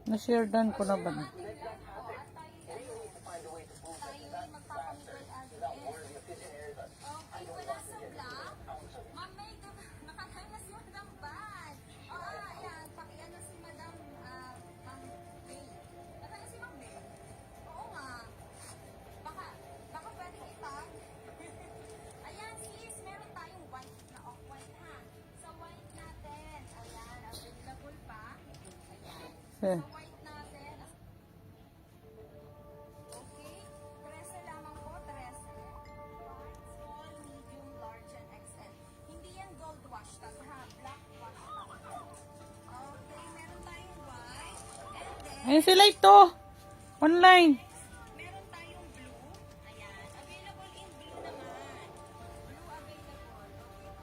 Na-sharedan ko na ba na? Eh. White natin. Okay. 13 lamang po. 13. Small, medium, large, and XL. Hindi yan gold wash tag ha. Black wash tag. Okay. Meron tayong white. And then, Ayun sila ito. Online. meron tayong blue. Ayan. Available in blue naman. Blue available. Okay.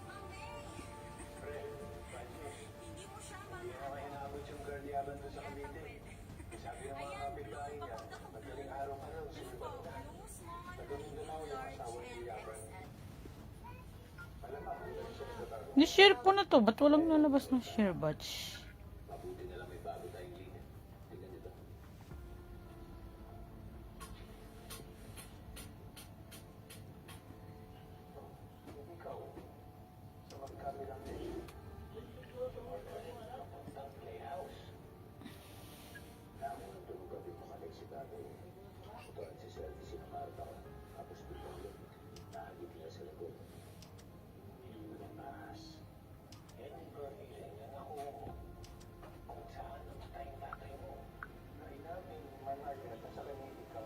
Mami. Hindi mo siya mahal. Yaban doon sa Cavite. Sabi ng mga kapitbahay niya, madaling araw-araw sila nagawin na lang yung asawa ni Yaban. Malamang, hindi siya nagbabago. Ni-share ko na to. Ba't walang nalabas ng share batch? Mabuti na lang may bago tayong linya. Tingnan nito. Ikaw, sa magkabilang din. Playhouse. Namin ang tulog gabi pumalik si tatay. Ito at si Selfie sinamarta ka. Tapos biglang yun, nahagip niya sa likod. Yung ahas. Yan ang birthday sa inyo na ako. Kung saan namatay ang tatay mo. Ay namin, Margaret, sa kanya ikaw.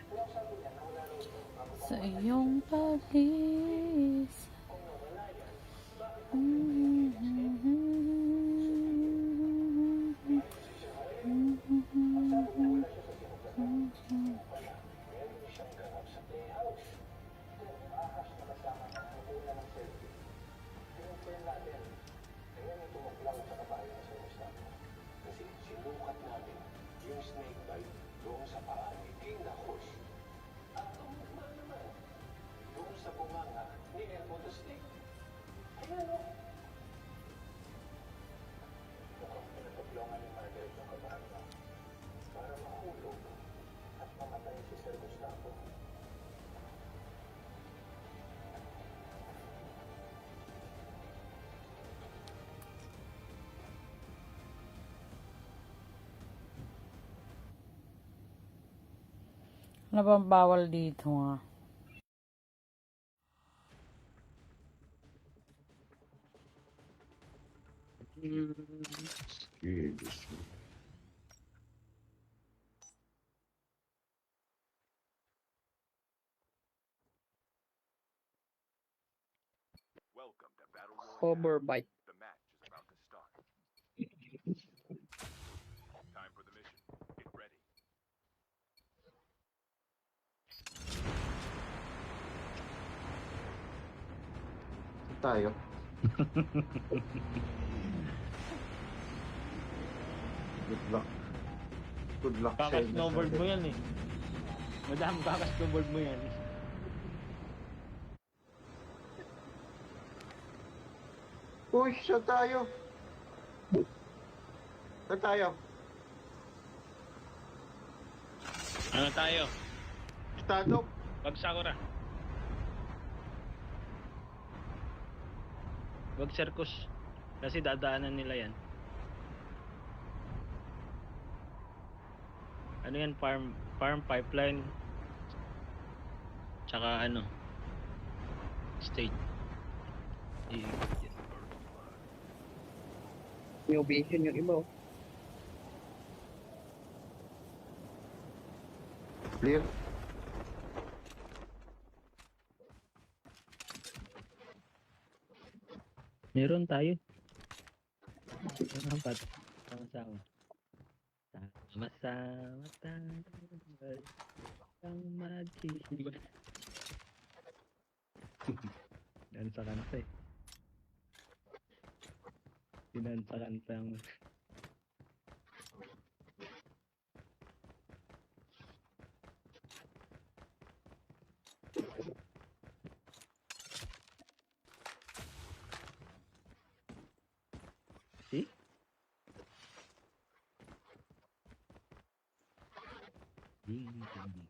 Pero sabi niya, nawala raw ito. Sa iyong pag-is. Kung nawala yan, bakit meron siyang ganap sa playhouse? Kung ahas na kasama ng hanguna ng Selfie. Pinupin natin. Kaya may tumuklaw sa kabayan sa Gustavo. Kasi sinukat namin yung snake bite doon sa paa ni King Nahos. At tumugma naman doon sa bunganga ni Elmo the Snake. Ayan o. Mukhang pinagpaplongan ni Margaret ng kabaranga para mahulog at mamatay si Sir Gustavo. Ano bang bawal dito nga? Welcome to Battle Royale. Hoverbike. The match is about to start. Time for the mission. Get ready. Tayo. Good luck. Good luck sa inyo. Kaka-snowboard mo yan eh. Madam, kaka-snowboard mo yan. Uy, saan tayo? Saan tayo? Ano tayo? Estado? Wag Sakura. Wag circus. Kasi dadaanan nila yan. Ano yan? Farm pipeline. Tsaka ano? State. May ovation yung iba. Clear? Meron tayo. Apat. Sama-sama. Sama-sama tayo. Ang magkisiwa. Yan sa kanta eh. Yan sa kanta.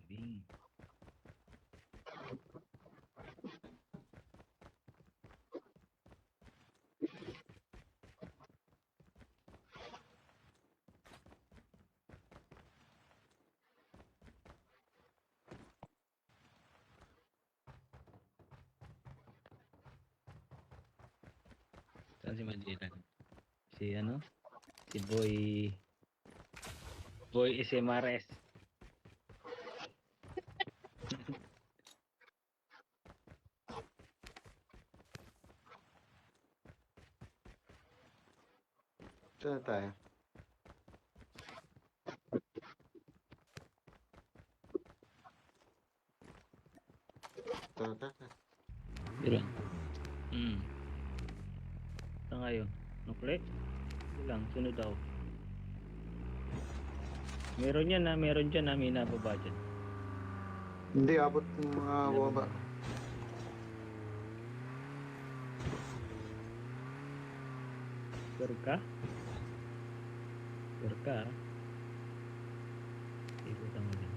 Bing. Saan si Magellan? Si ano? Si Boy SMRS. Saan na tayo? Tara. Pero, saan kayo? Nukle? Lang, sunod ako. Meron yan na, meron dyan na, may nababa dyan. Hindi, abot ng mga bumaba. Sure ka? Sure ka? Ikutan mo din.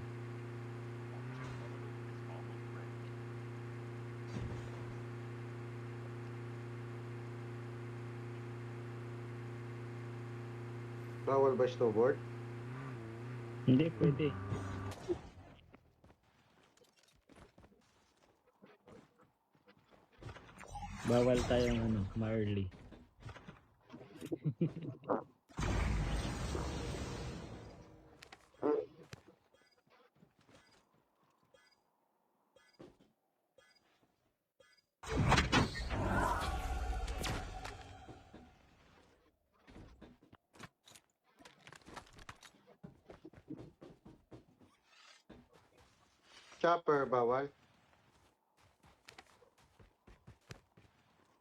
Bawal ba snowboard? Hindi, pwede. Bawal tayong ano, ma-early. Chopper, bawal?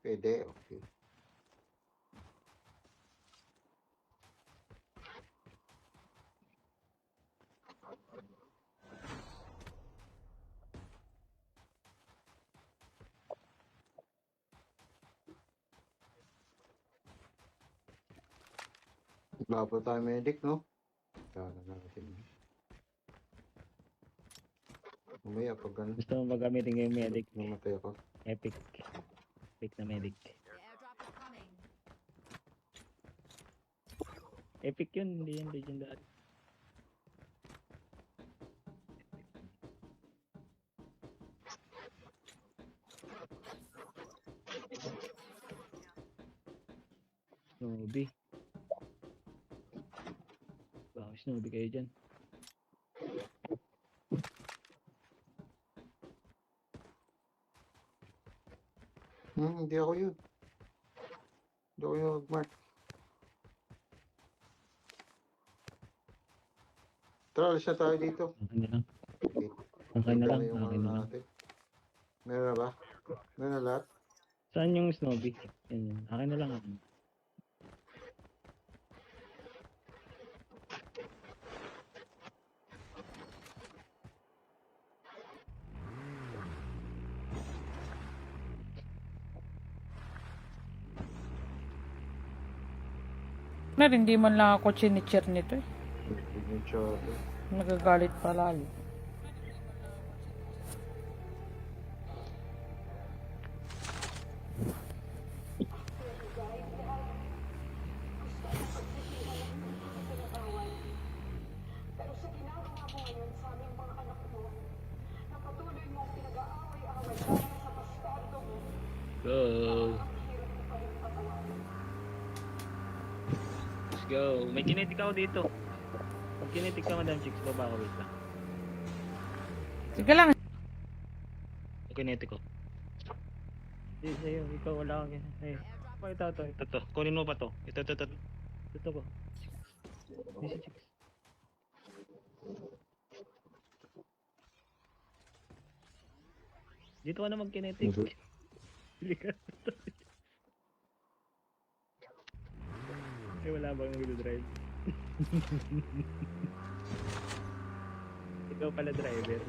Pwede, okay. Bago tayo medic, no? Kaya natin. Umaya pag ganun, Gusto mo ba gamitin yung medic? mamatay ako. Epic. Epic na medic. The airdrop is coming. Epic yun, hindi yung legendary. Snowy. Bakit Snowy kayo dyan? Hindi ako yun. Hindi ako yung mag-mark. Tara, alis na tayo dito. Akin na lang. Okay. Akin na lang. Yung Akin na lang. natin. Meron na ba? Meron na lahat? Saan yung Snowy? Yan yun. Akin na lang. Akin. Hindi man lang ako chinichir nito eh. Yung chopper. Nagagalit pa lalo. Go! Let's go! May kinetic ako dito. Pag kinetic ka, Madam Chicks, baba ako. Wait lang. Sige lang. Kinetic ko. Hindi sa'yo. Ikaw wala kang kinetic. Ay, ito. Kunin mo pa to. Ito. Ito ko. Hindi si Chicks. Dito ka na mag-kinetic. Pili ka. Eh, wala bang mag-drive? Ikaw pala driver.